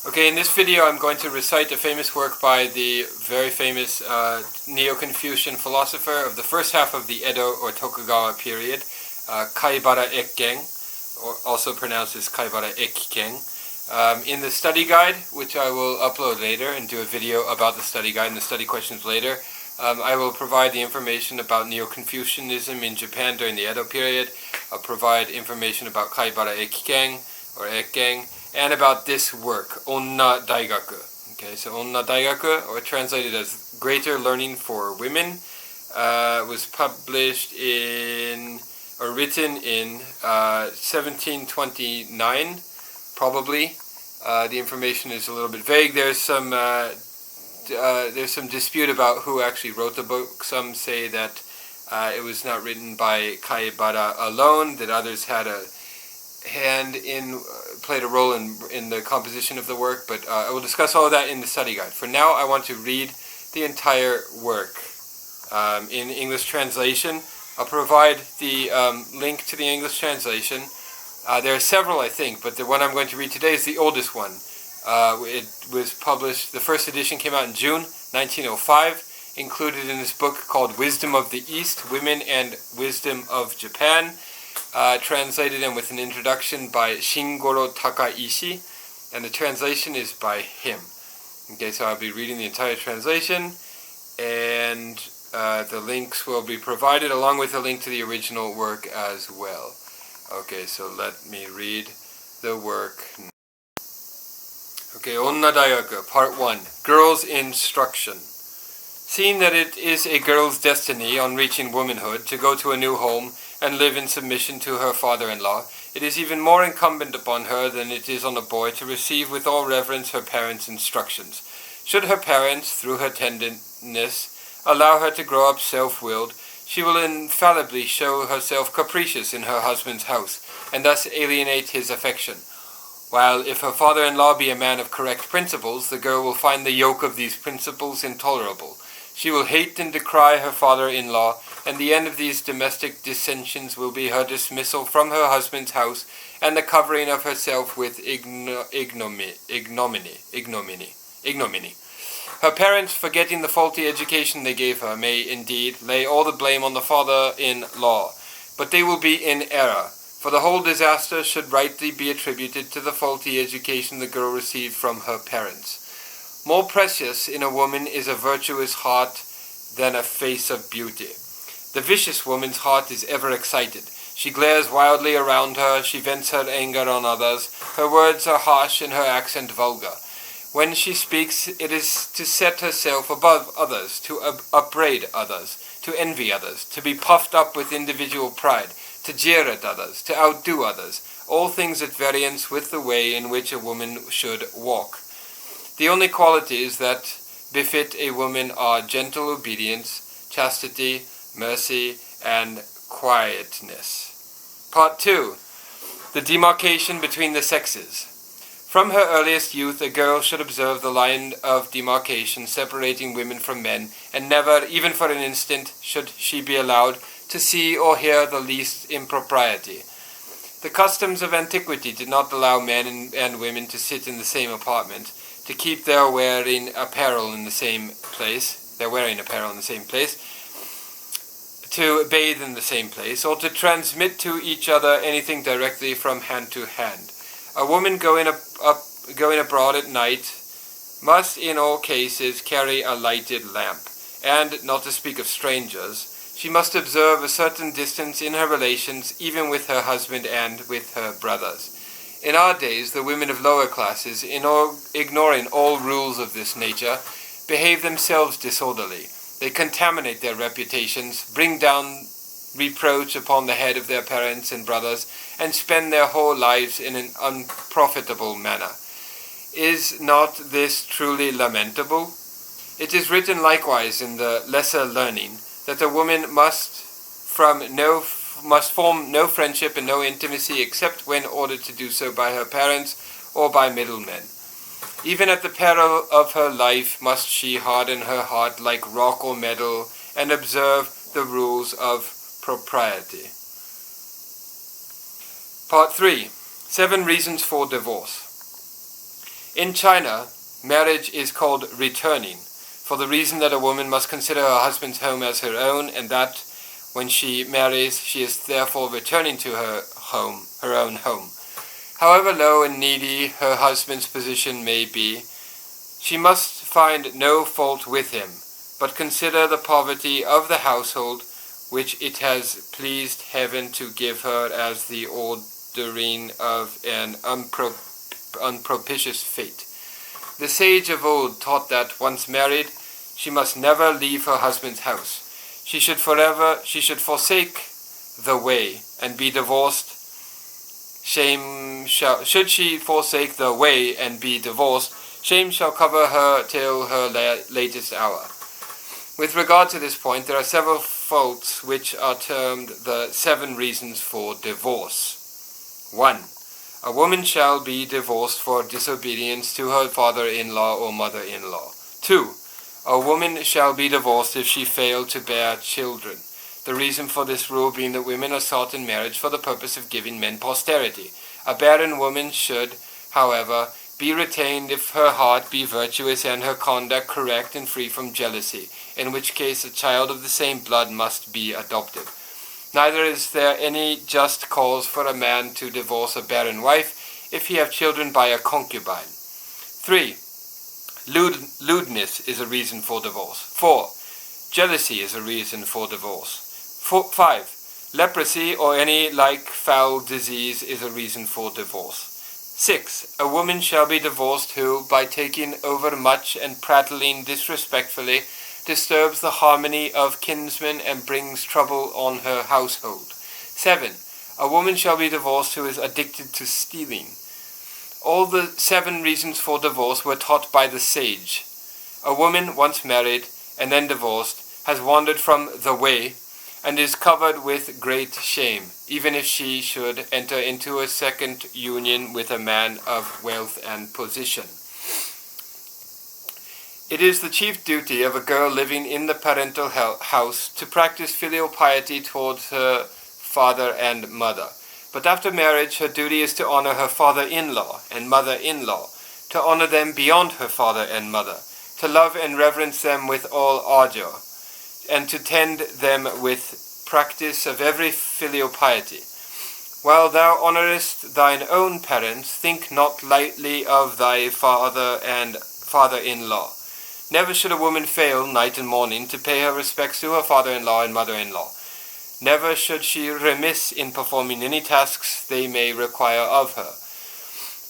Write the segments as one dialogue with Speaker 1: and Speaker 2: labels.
Speaker 1: Okay, in this video I'm going to recite a famous work by the very famous neo-Confucian philosopher of the first half of the Edo or Tokugawa period, Kaibara Ekken, or also pronounced as Kaibara益軒. In the study guide, which I will upload later and do a video about the study guide and the study questions later, I will provide the information about neo-Confucianism in Japan during the Edo period. I'll provide information about Kaibara益軒or Ekken, and about this work, Onna daigaku. Okay, so Onna daigaku, or translated as Greater Learning for Women, was published in, or written in 1729, probably. The information is a little bit vague. There's some dispute about who actually wrote the book. Some say that it was not written by Kaibara alone, that others had a played a role in the composition of the work, but I will discuss all of that in the study guide. For now, I want to read the entire work in English translation. I'll provide the link to the English translation. There are several, I think, but the one I'm going to read today is the oldest one. It was published, the first edition came out in June 1905, included in this book called Wisdom of the East, Women and Wisdom of Japan. Translated and with an introduction by Takaishi, and the translation is by him. Okay, so I'll be reading the entire translation, and the links will be provided along with a link to the original work as well. Okay, so let me read the work. Okay, Onna daigaku, Part 1, Girls' Instruction. Seeing that it is a girl's destiny on reaching womanhood to go to a new home and live in submission to her father-in-law, it is even more incumbent upon her than it is on a boy to receive with all reverence her parents' instructions. Should her parents, through her tenderness, allow her to grow up self-willed, she will infallibly show herself capricious in her husband's house, and thus alienate his affection. While if her father-in-law be a man of correct principles, the girl will find the yoke of these principles intolerable. She will hate and decry her father-in-law, and the end of these domestic dissensions will be her dismissal from her husband's house and the covering of herself with ignominy. Her parents, forgetting the faulty education they gave her, may indeed lay all the blame on the father-in-law, but they will be in error, for the whole disaster should rightly be attributed to the faulty education the girl received from her parents. More precious in a woman is a virtuous heart than a face of beauty. The vicious woman's heart is ever excited. She glares wildly around her, she vents her anger on others, her words are harsh and her accent vulgar. When she speaks, it is to set herself above others, to upbraid others, to envy others, to be puffed up with individual pride, to jeer at others, to outdo others, all things at variance with the way in which a woman should walk. The only qualities that befit a woman are gentle obedience, chastity, mercy, and quietness. Part 2. The demarcation between the sexes. From her earliest youth, a girl should observe the line of demarcation separating women from men, and never, even for an instant, should she be allowed to see or hear the least impropriety. The customs of antiquity did not allow men and women to sit in the same apartment, to keep their wearing apparel in the same place, to bathe in the same place, or to transmit to each other anything directly from hand to hand. A woman going abroad at night must in all cases carry a lighted lamp, and, not to speak of strangers, she must observe a certain distance in her relations even with her husband and with her brothers. In our days, the women of lower classes, ignoring all rules of this nature, behave themselves disorderly. They contaminate their reputations, bring down reproach upon the head of their parents and brothers, and spend their whole lives in an unprofitable manner. Is not this truly lamentable? It is written likewise in the Lesser Learning that a woman must form no friendship and no intimacy except when ordered to do so by her parents or by middlemen. Even at the peril of her life must she harden her heart like rock or metal and observe the rules of propriety. Part 3. 7 Reasons for Divorce. In China, marriage is called returning, for the reason that a woman must consider her husband's home as her own, and that when she marries, she is therefore returning to her own home. However low and needy her husband's position may be, she must find no fault with him, but consider the poverty of the household which it has pleased heaven to give her as the ordering of an unpropitious fate. The sage of old taught that, once married, she must never leave her husband's house. She should forsake the way and be divorced. Should she forsake the way and be divorced, shame shall cover her till her latest hour. With regard to this point, there are several faults which are termed the 7 reasons for divorce. 1. A woman shall be divorced for disobedience to her father-in-law or mother-in-law. 2. A woman shall be divorced if she fail to bear children. The reason for this rule being that women are sought in marriage for the purpose of giving men posterity. A barren woman should, however, be retained if her heart be virtuous and her conduct correct and free from jealousy, in which case a child of the same blood must be adopted. Neither is there any just cause for a man to divorce a barren wife if he have children by a concubine. 3. Lewdness is a reason for divorce. 4. Jealousy is a reason for divorce. 5. Leprosy or any like foul disease is a reason for divorce. 6. A woman shall be divorced who, by taking over much and prattling disrespectfully, disturbs the harmony of kinsmen and brings trouble on her household. 7. A woman shall be divorced who is addicted to stealing. All the 7 reasons for divorce were taught by the sage. A woman once married and then divorced has wandered from the way and is covered with great shame, even if she should enter into a second union with a man of wealth and position. It is the chief duty of a girl living in the parental house to practice filial piety towards her father and mother. But after marriage, her duty is to honor her father-in-law and mother-in-law, to honor them beyond her father and mother, to love and reverence them with all ardor, and to tend them with practice of every filial piety. While thou honorest thine own parents, think not lightly of thy father and father-in-law. Never should a woman fail night and morning to pay her respects to her father-in-law and mother-in-law. Never should she remiss in performing any tasks they may require of her.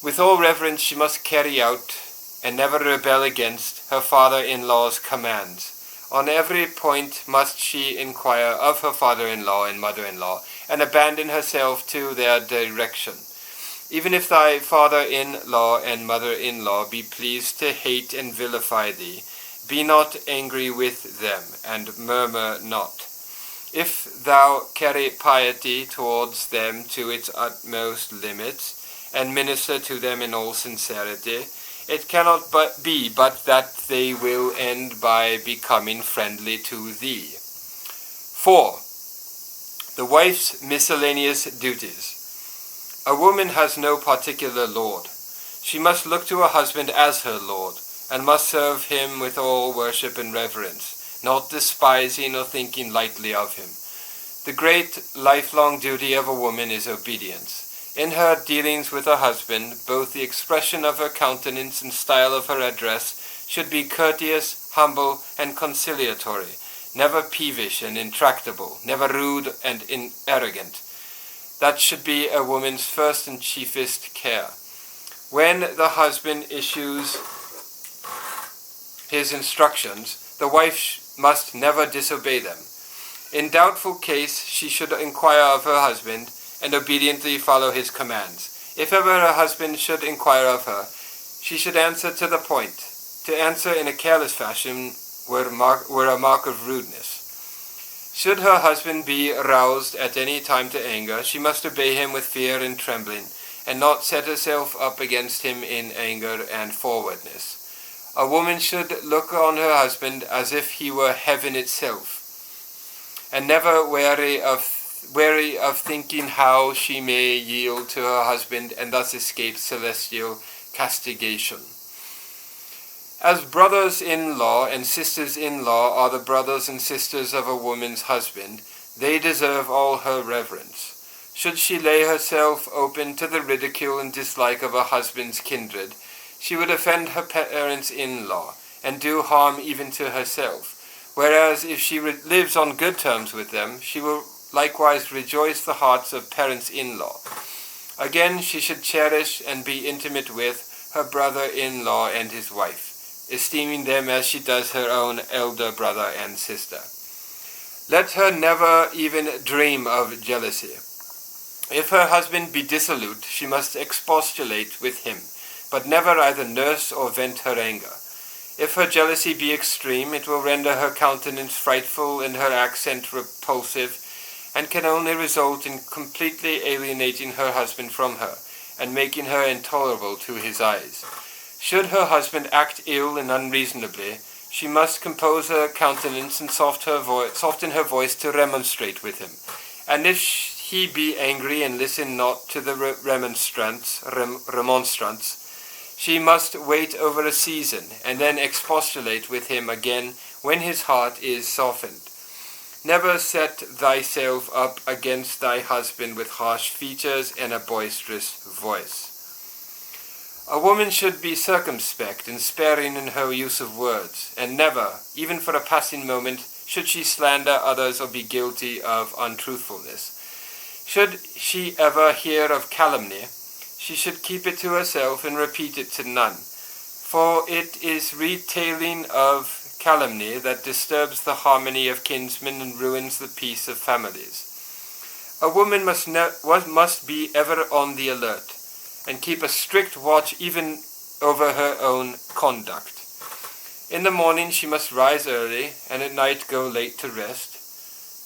Speaker 1: With all reverence she must carry out, and never rebel against, her father-in-law's commands. On every point must she inquire of her father-in-law and mother-in-law, and abandon herself to their direction. Even if thy father-in-law and mother-in-law be pleased to hate and vilify thee, be not angry with them, and murmur not. If thou carry piety towards them to its utmost limits, and minister to them in all sincerity, it cannot but that they will end by becoming friendly to thee. 4. The wife's miscellaneous duties. A woman has no particular lord. She must look to her husband as her lord, and must serve him with all worship and reverence, not despising or thinking lightly of him. The great lifelong duty of a woman is obedience. In her dealings with her husband, both the expression of her countenance and style of her address should be courteous, humble, and conciliatory, never peevish and intractable, never rude and arrogant. That should be a woman's first and chiefest care. When the husband issues his instructions, the wife must never disobey them. In doubtful case, she should inquire of her husband, and obediently follow his commands. If ever her husband should inquire of her, she should answer to the point. To answer in a careless fashion were a mark of rudeness. Should her husband be aroused at any time to anger, she must obey him with fear and trembling, and not set herself up against him in anger and forwardness. A woman should look on her husband as if he were heaven itself, and never weary of thinking how she may yield to her husband and thus escape celestial castigation. As brothers-in-law and sisters-in-law are the brothers and sisters of a woman's husband, they deserve all her reverence. Should she lay herself open to the ridicule and dislike of a husband's kindred, she would offend her parents-in-law and do harm even to herself, whereas if she lives on good terms with them, she will likewise rejoice the hearts of parents-in-law. Again, she should cherish and be intimate with her brother-in-law and his wife, esteeming them as she does her own elder brother and sister. Let her never even dream of jealousy. If her husband be dissolute, she must expostulate with him, but never either nurse or vent her anger. If her jealousy be extreme, it will render her countenance frightful and her accent repulsive, and can only result in completely alienating her husband from her, and making her intolerable to his eyes. Should her husband act ill and unreasonably, she must compose her countenance and soften her voice to remonstrate with him. And if he be angry and listen not to the remonstrance, she must wait over a season, and then expostulate with him again when his heart is softened. Never set thyself up against thy husband with harsh features and a boisterous voice. A woman should be circumspect and sparing in her use of words, and never, even for a passing moment, should she slander others or be guilty of untruthfulness. Should she ever hear of calumny, she should keep it to herself and repeat it to none, for it is retailing of calumny that disturbs the harmony of kinsmen and ruins the peace of families. A woman must be ever on the alert, and keep a strict watch even over her own conduct. In the morning she must rise early, and at night go late to rest.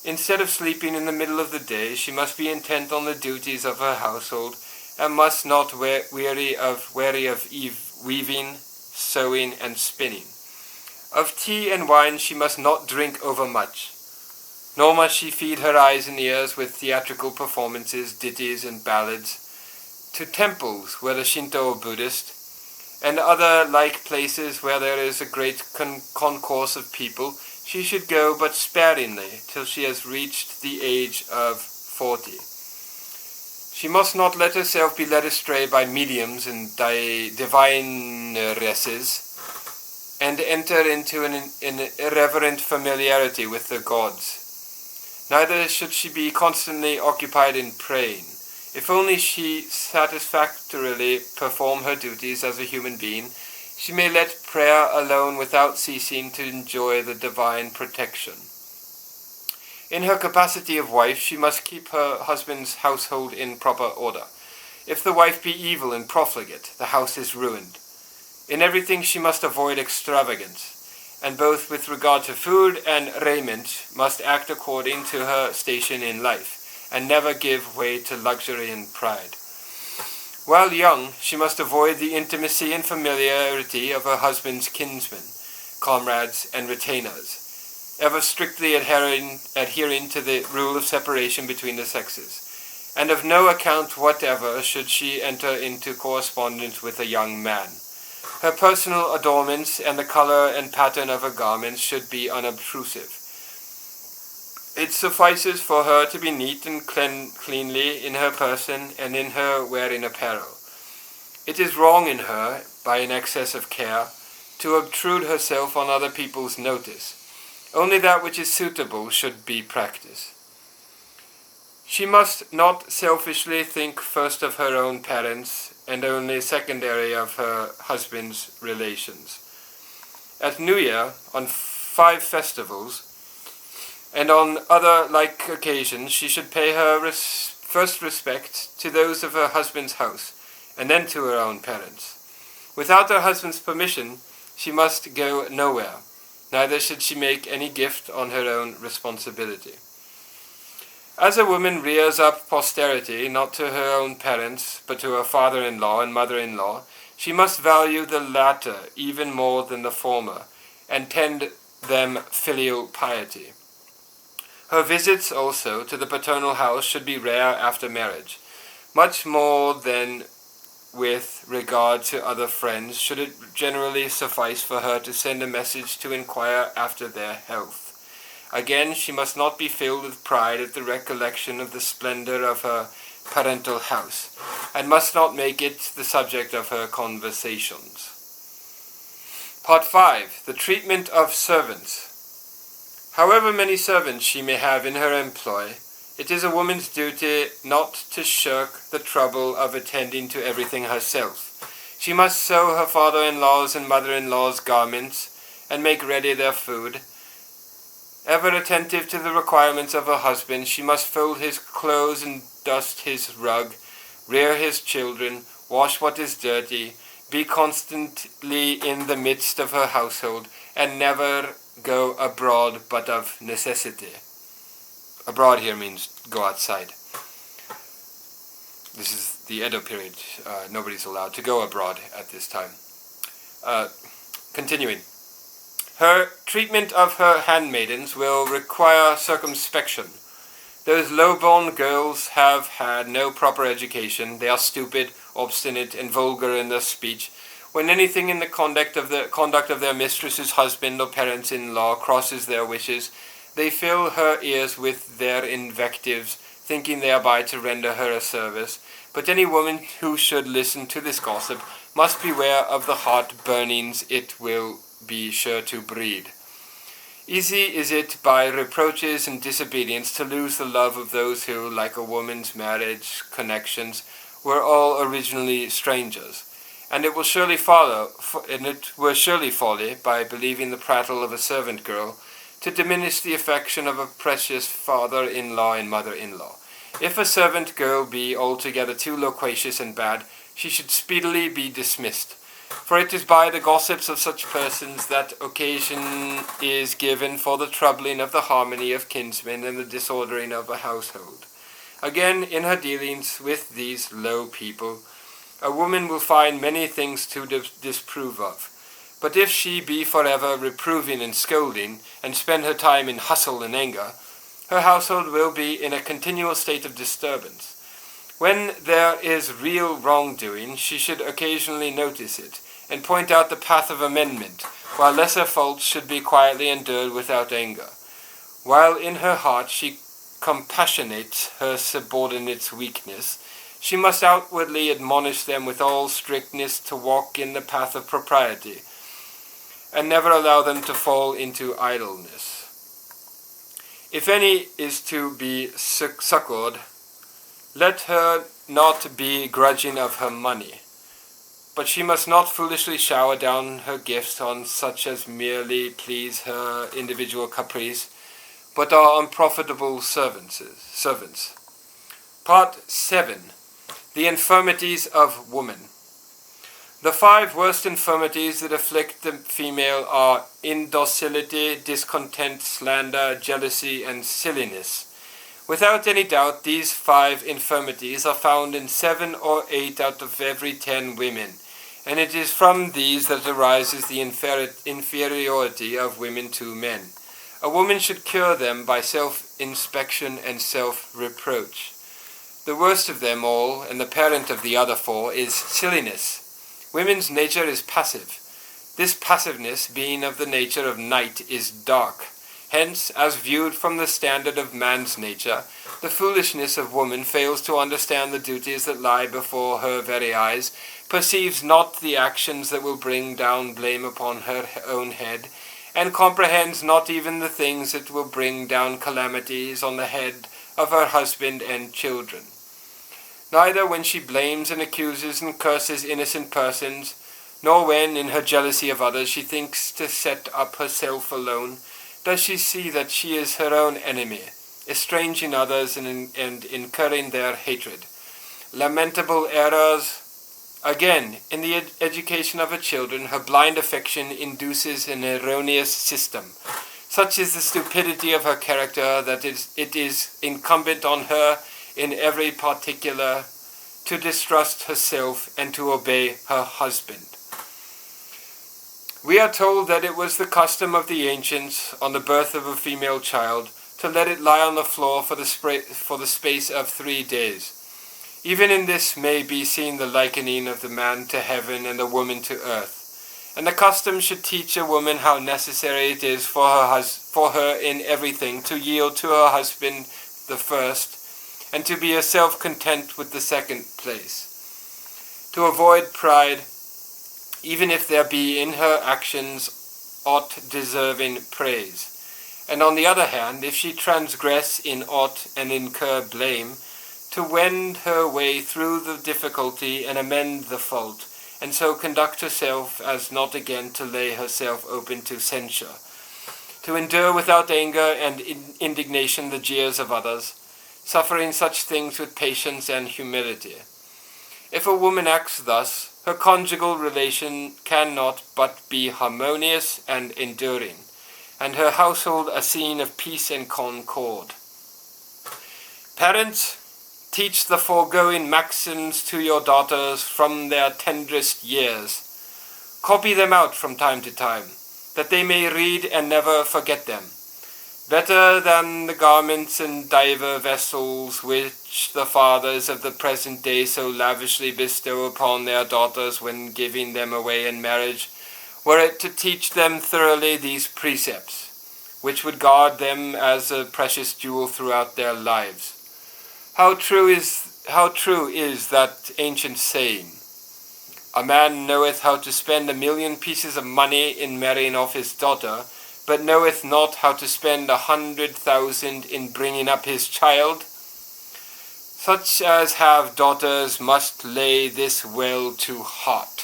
Speaker 1: Instead of sleeping in the middle of the day, she must be intent on the duties of her household, and must not weary of weaving, sewing, and spinning. Of tea and wine she must not drink overmuch, nor must she feed her eyes and ears with theatrical performances, ditties, and ballads. To temples, whether Shinto or Buddhist, and other like places where there is a great concourse of people, she should go but sparingly till she has reached the age of 40. She must not let herself be led astray by mediums and divineresses, and enter into an irreverent familiarity with the gods. Neither should she be constantly occupied in praying. If only she satisfactorily perform her duties as a human being, she may let prayer alone without ceasing to enjoy the divine protection. In her capacity of wife, she must keep her husband's household in proper order. If the wife be evil and profligate, the house is ruined. In everything she must avoid extravagance, and both with regard to food and raiment must act according to her station in life, and never give way to luxury and pride. While young, she must avoid the intimacy and familiarity of her husband's kinsmen, comrades, and retainers, ever strictly adhering to the rule of separation between the sexes, and of no account whatever should she enter into correspondence with a young man. Her personal adornments and the color and pattern of her garments should be unobtrusive. It suffices for her to be neat and cleanly in her person and in her wearing apparel. It is wrong in her, by an excess of care, to obtrude herself on other people's notice. Only that which is suitable should be practiced. She must not selfishly think first of her own parents and only secondary of her husband's relations. At New Year, on 5 festivals, and on other like occasions, she should pay her first respect to those of her husband's house, and then to her own parents. Without her husband's permission, she must go nowhere, neither should she make any gift on her own responsibility. As a woman rears up posterity, not to her own parents, but to her father-in-law and mother-in-law, she must value the latter even more than the former, and tend them filial piety. Her visits also to the paternal house should be rare after marriage, much more than with regard to other friends, should it generally suffice for her to send a message to inquire after their health. Again, she must not be filled with pride at the recollection of the splendor of her parental house, and must not make it the subject of her conversations. Part 5. The treatment of servants. However many servants she may have in her employ, it is a woman's duty not to shirk the trouble of attending to everything herself. She must sew her father-in-law's and mother-in-law's garments, and make ready their food. Ever attentive to the requirements of her husband, she must fold his clothes and dust his rug, rear his children, wash what is dirty, be constantly in the midst of her household, and never go abroad but of necessity. Abroad here means go outside. This is the Edo period. Nobody's allowed to go abroad at this time. Continuing. Her treatment of her handmaidens will require circumspection. Those low-born girls have had no proper education. They are stupid, obstinate, and vulgar in their speech. When anything in the conduct of their mistress's husband or parents-in-law crosses their wishes, they fill her ears with their invectives, thinking thereby to render her a service. But any woman who should listen to this gossip must beware of the heart-burnings it will be sure to breed. Easy is it by reproaches and disobedience to lose the love of those who, like a woman's marriage connections, were all originally strangers. And it will surely folly by believing the prattle of a servant girl to diminish the affection of a precious father-in-law and mother-in-law. If a servant girl be altogether too loquacious and bad, she should speedily be dismissed. For it is by the gossips of such persons that occasion is given for the troubling of the harmony of kinsmen and the disordering of a household. Again, in her dealings with these low people, a woman will find many things to disapprove of. But if she be forever reproving and scolding, and spend her time in hustle and anger, her household will be in a continual state of disturbance. When there is real wrongdoing, she should occasionally notice it, and point out the path of amendment, while lesser faults should be quietly endured without anger. While in her heart she compassionates her subordinates' weakness, she must outwardly admonish them with all strictness to walk in the path of propriety, and never allow them to fall into idleness. If any is to be succored, let her not be grudging of her money, but she must not foolishly shower down her gifts on such as merely please her individual caprice, but are unprofitable servants. Part 7. The Infirmities of Woman. The 5 worst infirmities that afflict the female are indocility, discontent, slander, jealousy, and silliness. Without any doubt, these 5 infirmities are found in 7 or 8 out of every 10 women, and it is from these that arises the inferiority of women to men. A woman should cure them by self-inspection and self-reproach. The worst of them all, and the parent of the other 4, is silliness. Women's nature is passive. This passiveness, being of the nature of night, is dark. Hence, as viewed from the standard of man's nature, the foolishness of woman fails to understand the duties that lie before her very eyes, perceives not the actions that will bring down blame upon her own head, and comprehends not even the things that will bring down calamities on the head of her husband and children. Neither when she blames and accuses and curses innocent persons, nor when, in her jealousy of others, she thinks to set up herself alone, does she see that she is her own enemy, estranging others and incurring their hatred. Lamentable errors. Again, in the education of her children, her blind affection induces an erroneous system. Such is the stupidity of her character that it is incumbent on her in every particular to distrust herself and to obey her husband. We are told that it was the custom of the ancients, on the birth of a female child, to let it lie on the floor for the space of 3 days. Even in this may be seen the likening of the man to heaven and the woman to earth. And the custom should teach a woman how necessary it is for her in everything to yield to her husband the first, and to be herself content with the second place. To avoid pride, even if there be in her actions aught deserving praise. And on the other hand, if she transgress in aught and incur blame, to wend her way through the difficulty and amend the fault, and so conduct herself as not again to lay herself open to censure, to endure without anger and indignation the jeers of others, suffering such things with patience and humility. If a woman acts thus, her conjugal relation cannot but be harmonious and enduring, and her household a scene of peace and concord. Parents, teach the foregoing maxims to your daughters from their tenderest years. Copy them out from time to time, that they may read and never forget them. Better than the garments and diver vessels which the fathers of the present day so lavishly bestow upon their daughters when giving them away in marriage, were it to teach them thoroughly these precepts, which would guard them as a precious jewel throughout their lives. How true is that ancient saying, "A man knoweth how to spend 1,000,000 pieces of money in marrying off his daughter, but knoweth not how to spend 100,000 in bringing up his child. Such as have daughters must lay this well to heart."